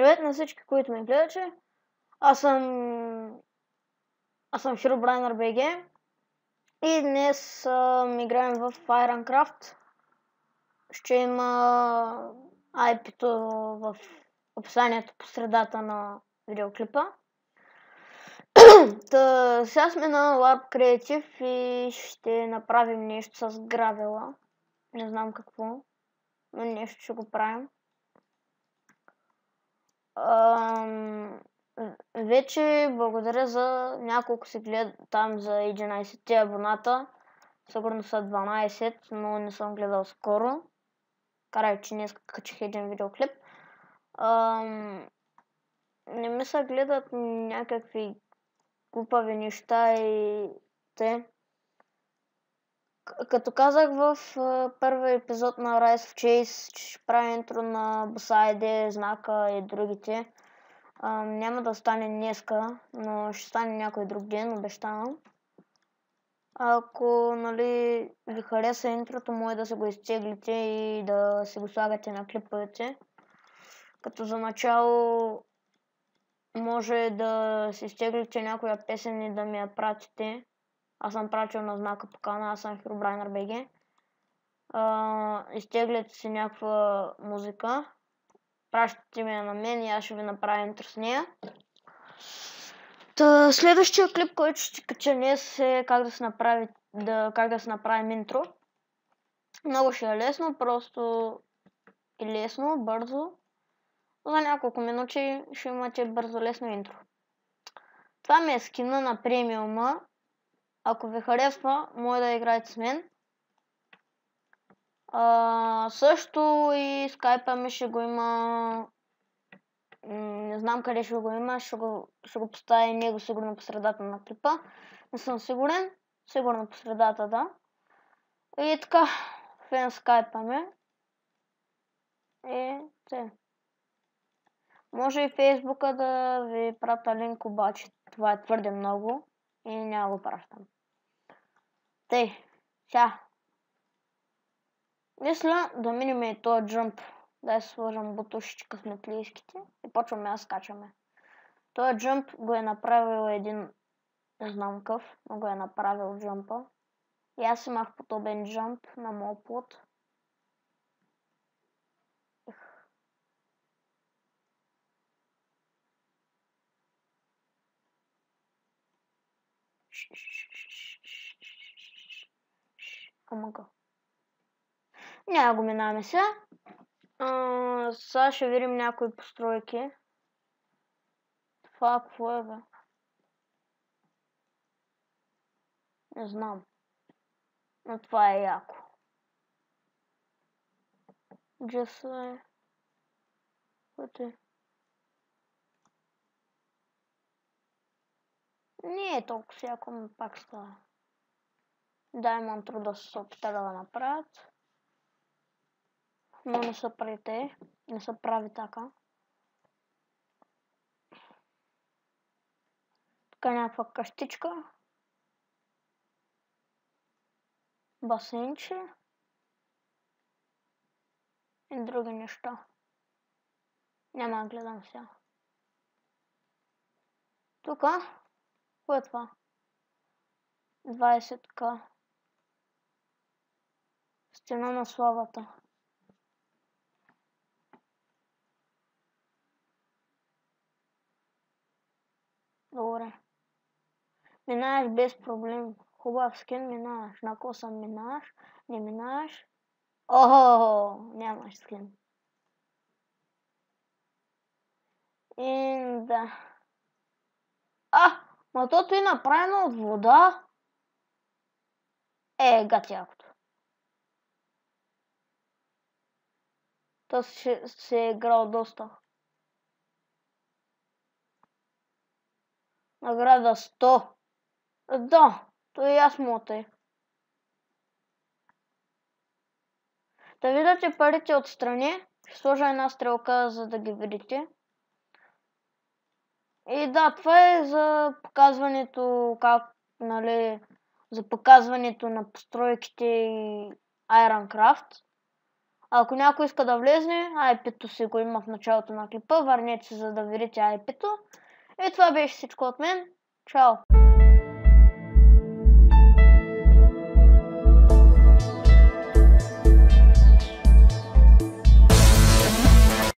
Здравейте на всички, които ме гледате. Аз съм Herobriner BG и днес играем в Ironcraft. Ще има IP-то в описанието по средата на видеоклипа. Сега сме на Warp Creative и ще направим нещо с гравела. Не знам какво, но нещо ще го правим. Вече благодаря за няколко се гледа там за 11 абоната. Сигурно са 12, но не съм гледал скоро. Карай, че днес качих един видеоклип. Не ми се гледат някакви глупави неща и те. Като казах в първи епизод на Rise of Chase, че ще правя интро на Босайде, Знака и другите. Няма да стане днеска, но ще стане някой друг ден, обещавам. Ако ви хареса интрото, може да се го изтеглите и да си го слагате на клиповете. Като за начало може да си изтеглите някоя песен и да ми я пратите. Аз съм пратил на Знака покана, аз съм Herobriner BG. Изтегляте си някаква музика. Пращате ми на мен и аз ще ви направя интро с нея. Следващия клип, който ще кача днес е как да се направим интро. Много ще е лесно, просто и лесно, бързо. За няколко минути ще имате бързо лесно интро. Това ми е скина на премиума. Ако ви харесва, може да играете с мен. Също и скайпа ми ще го има. Не знам къде ще го има, ще го поставя и него сигурно по средата на клипа. Не съм сигурен, сигурно по средата, да. И така, фен скайпаме. И те. Може и фейсбука да ви пратя линк, обаче това е твърде много и няма го пращам. Тъй, сега. Мисля да минем и този джъмп. Дай се сложам бутушите късметлийските и почваме да скачаме. Този джъмп го е направил един, не знам къв, но го е направил джъмпа. И аз имах подобен джъмп на моят плот. Омага. Няма го минаваме сега. Сега ще видим някои постройки. Това какво е, бе? Не знам. Но това е яко. Джеса е. Което е? Не е толкова яко, но пак става. Diamond труда се опитали да направят. Но не са прави те. Не са прави така. Така някаква къщичка. Басейнче. И други неща. Няма да гледам сега. Тука. Кое е това? 20к. Стена на славата. Добре. Минаваш без проблем. Хубав скин минаваш. На коса минаваш. Не минаваш. Охо, нямаш скин. И да. Ма тото е направено от вода. Гатякото. То се е играл доста. Награда 100. Да, то и аз мотай. Да видите парите отстрани. Ще сложа една стрелка, за да ги видите. И да, това е за показването, за показването на постройките и Ironcraft. Ако някой иска да влезне, IP-то си го има в началото на клипа, върнете се, за да видите IP-то. И това беше всичко от мен. Чао!